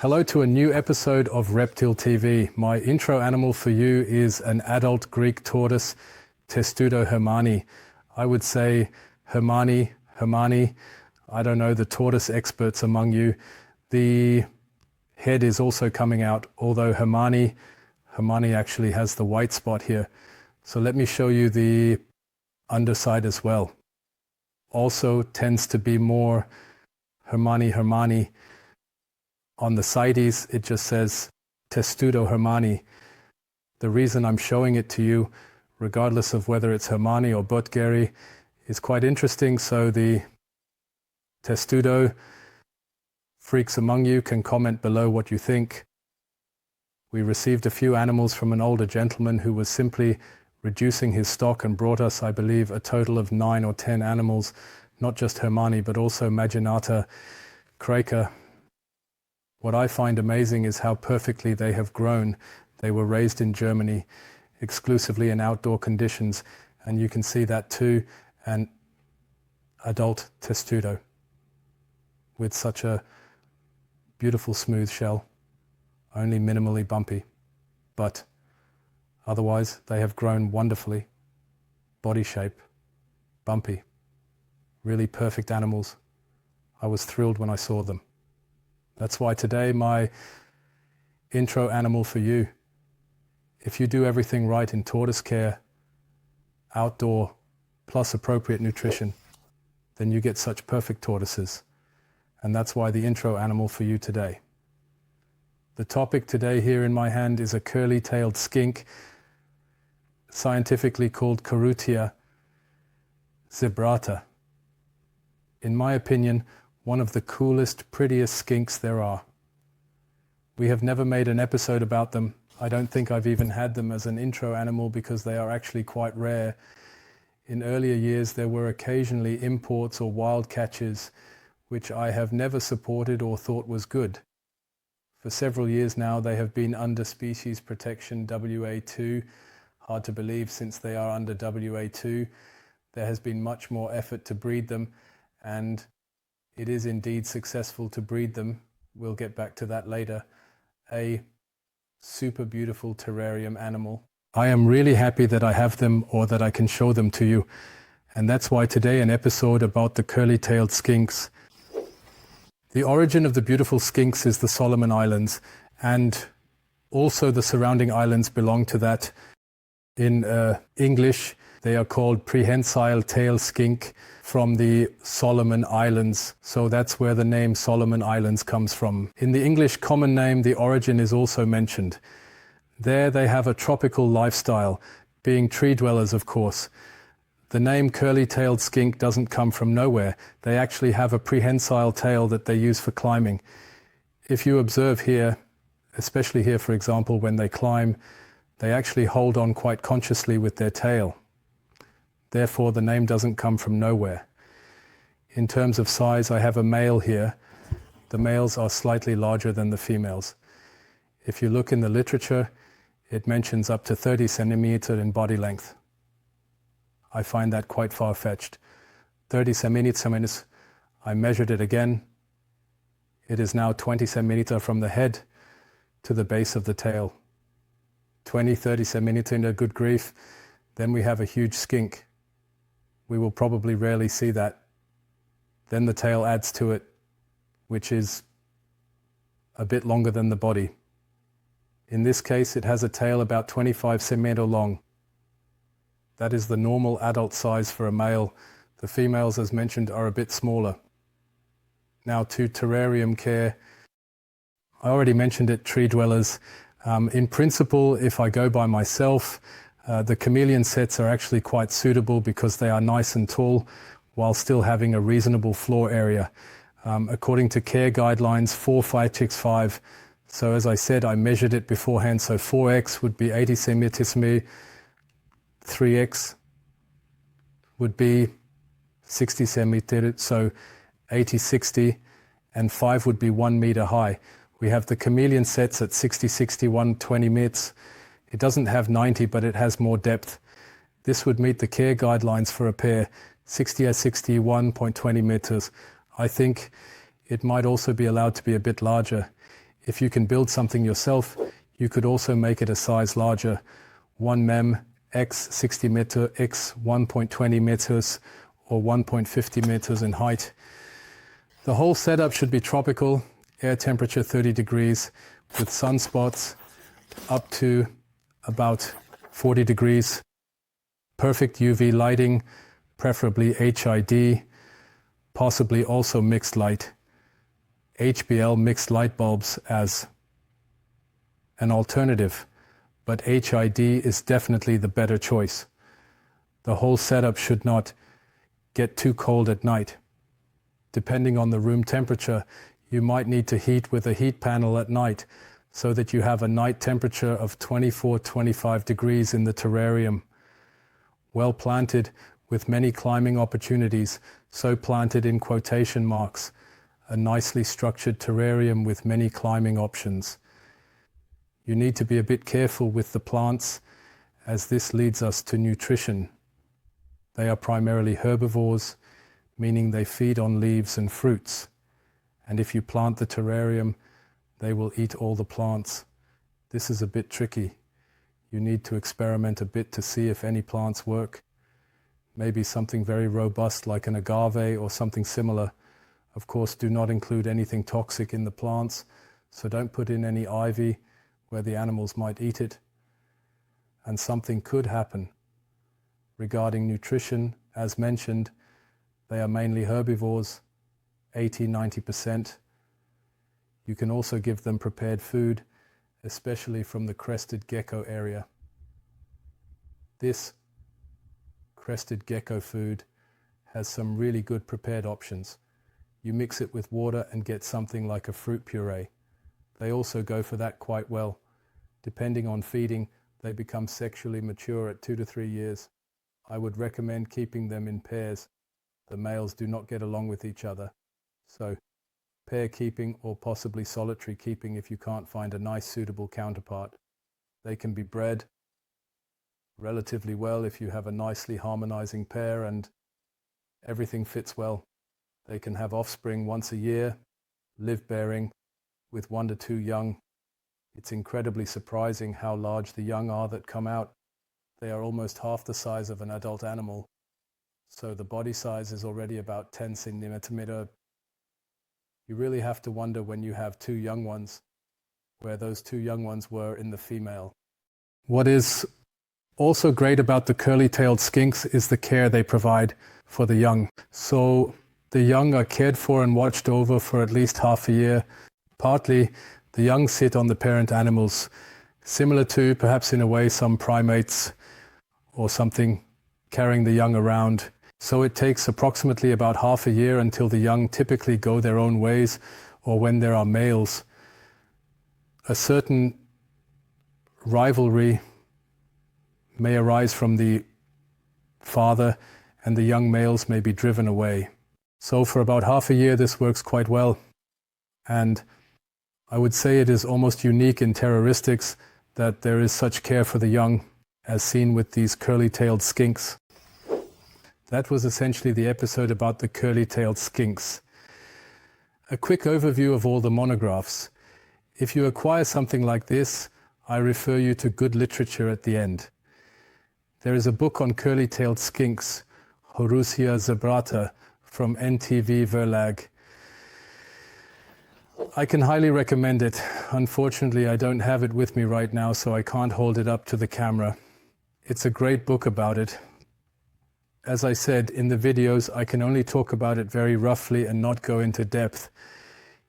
Hello to a new episode of Reptil TV. My intro animal for you is an adult Greek tortoise, Testudo hermanni. I would say hermanni. I don't know the tortoise experts among you. The head is also coming out, although hermanni actually has the white spot here. So let me show you the underside as well. Also tends to be more hermanni. On the sides, it just says Testudo hermanni. The reason I'm showing it to you, regardless of whether it's hermanni or botgeri, is quite interesting. So the Testudo freaks among you can comment below what you think. We received a few animals from an older gentleman who was simply reducing his stock and brought us, I believe, a total of 9 or 10 animals, not just hermanni, but also Maginata, Kraker. What I find amazing is how perfectly they have grown. They were raised in Germany, exclusively in outdoor conditions, and you can see that too, an adult Testudo with such a beautiful smooth shell, only minimally bumpy, but otherwise they have grown wonderfully. Body shape, bumpy, really perfect animals. I was thrilled when I saw them. That's why today my intro animal for you, if you do everything right in tortoise care, outdoor, plus appropriate nutrition, then you get such perfect tortoises. And that's why the intro animal for you today. The topic today here in my hand is a curly-tailed skink, scientifically called Corucia zebrata. In my opinion, one of the coolest, prettiest skinks there are. We have never made an episode about them. I don't think I've even had them as an intro animal because they are actually quite rare. In earlier years, there were occasionally imports or wild catches, which I have never supported or thought was good. For several years now, they have been under species protection WA2. Hard to believe since they are under WA2. There has been much more effort to breed them, and it is indeed successful to breed them. We'll get back to that later. A super beautiful terrarium animal. I am really happy that I have them or that I can show them to you. And that's why today an episode about the curly-tailed skinks. The origin of the beautiful skinks is the Solomon Islands, and also the surrounding islands belong to that. In English, they are called prehensile-tailed skink from the Solomon Islands. So that's where the name Solomon Islands comes from. In the English common name, the origin is also mentioned. There they have a tropical lifestyle, being tree dwellers, of course. The name curly-tailed skink doesn't come from nowhere. They actually have a prehensile tail that they use for climbing. If you observe here, especially here, for example, when they climb, they actually hold on quite consciously with their tail. Therefore, the name doesn't come from nowhere. In terms of size, I have a male here. The males are slightly larger than the females. If you look in the literature, it mentions up to 30 centimeters in body length. I find that quite far-fetched. 30 centimeters, I measured it again. It is now 20 centimeters from the head to the base of the tail. 20, 30 centimeters in a good grief. Then we have a huge skink. We will probably rarely see that. Then the tail adds to it, which is a bit longer than the body. In this case, it has a tail about 25 centimeters long. That is the normal adult size for a male. The females, as mentioned, are a bit smaller. Now to terrarium care. I already mentioned it, tree dwellers. In principle, if I go by myself, the chameleon sets are actually quite suitable because they are nice and tall while still having a reasonable floor area. According to care guidelines, 4, 5, 6, 5. So as I said, I measured it beforehand. So 4x would be 80 centimeters, 3x would be 60 centimeters, so 80, 60, and 5 would be 1 meter high. We have the chameleon sets at 60, 61, 20 meters. It doesn't have 90, but it has more depth. This would meet the care guidelines for a pair, 60 at 61.20 meters. I think it might also be allowed to be a bit larger. If you can build something yourself, you could also make it a size larger, 1 mem x 60 meter x 1.20 meters or 1.50 meters in height. The whole setup should be tropical, air temperature 30 degrees, with sunspots up to about 40 degrees, perfect UV lighting, preferably HID, possibly also mixed light. HBL mixed light bulbs as an alternative, but HID is definitely the better choice. The whole setup should not get too cold at night. Depending on the room temperature, you might need to heat with a heat panel at night so that you have a night temperature of 24-25 degrees in the terrarium. Well planted with many climbing opportunities, so planted in quotation marks, a nicely structured terrarium with many climbing options. You need to be a bit careful with the plants, as this leads us to nutrition. They are primarily herbivores, meaning they feed on leaves and fruits. And if you plant the terrarium, they will eat all the plants. This is a bit tricky. You need to experiment a bit to see if any plants work. Maybe something very robust like an agave or something similar. Of course, do not include anything toxic in the plants, so don't put in any ivy where the animals might eat it. And something could happen. Regarding nutrition, as mentioned, they are mainly herbivores, 80-90%. You can also give them prepared food, especially from the crested gecko area. This crested gecko food has some really good prepared options. You mix it with water and get something like a fruit puree. They also go for that quite well. Depending on feeding, they become sexually mature at 2 to 3 years. I would recommend keeping them in pairs. The males do not get along with each other. So pair keeping or possibly solitary keeping if you can't find a nice suitable counterpart. They can be bred relatively well if you have a nicely harmonizing pair and everything fits well. They can have offspring once a year, live bearing with 1 to 2 young. It's incredibly surprising how large the young are that come out. They are almost half the size of an adult animal. So the body size is already about 10 centimeter. You really have to wonder when you have 2 young ones, where those 2 young ones were in the female. What is also great about the curly-tailed skinks is the care they provide for the young. So the young are cared for and watched over for at least half a year. Partly, the young sit on the parent animals, similar to, perhaps in a way, some primates or something carrying the young around. So it takes approximately about half a year until the young typically go their own ways, or when there are males. A certain rivalry may arise from the father, and the young males may be driven away. So for about half a year this works quite well, and I would say it is almost unique in terraristics that there is such care for the young, as seen with these curly-tailed skinks. That was essentially the episode about the curly-tailed skinks. A quick overview of all the monographs. If you acquire something like this, I refer you to good literature at the end. There is a book on curly-tailed skinks, Corucia zebrata, from NTV Verlag. I can highly recommend it. Unfortunately, I don't have it with me right now, so I can't hold it up to the camera. It's a great book about it. As I said, in the videos, I can only talk about it very roughly and not go into depth.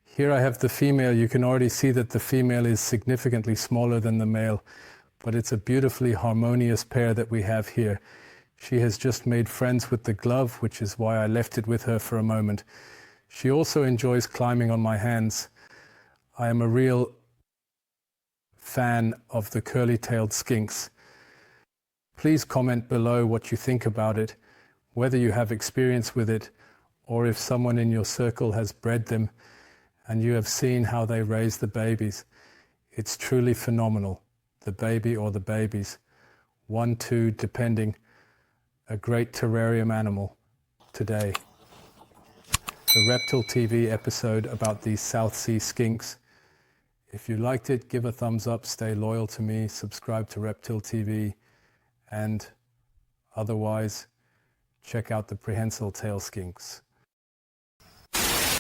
Here I have the female. You can already see that the female is significantly smaller than the male, but it's a beautifully harmonious pair that we have here. She has just made friends with the glove, which is why I left it with her for a moment. She also enjoys climbing on my hands. I am a real fan of the curly-tailed skinks. Please comment below what you think about it, whether you have experience with it, or if someone in your circle has bred them and you have seen how they raise the babies. It's truly phenomenal, the baby or the babies. 1, 2, depending. A great terrarium animal today. The Reptil TV episode about these South Sea skinks If you liked it, give a thumbs up, stay loyal to me, subscribe to Reptil TV, and otherwise, check out the prehensile-tailed skinks.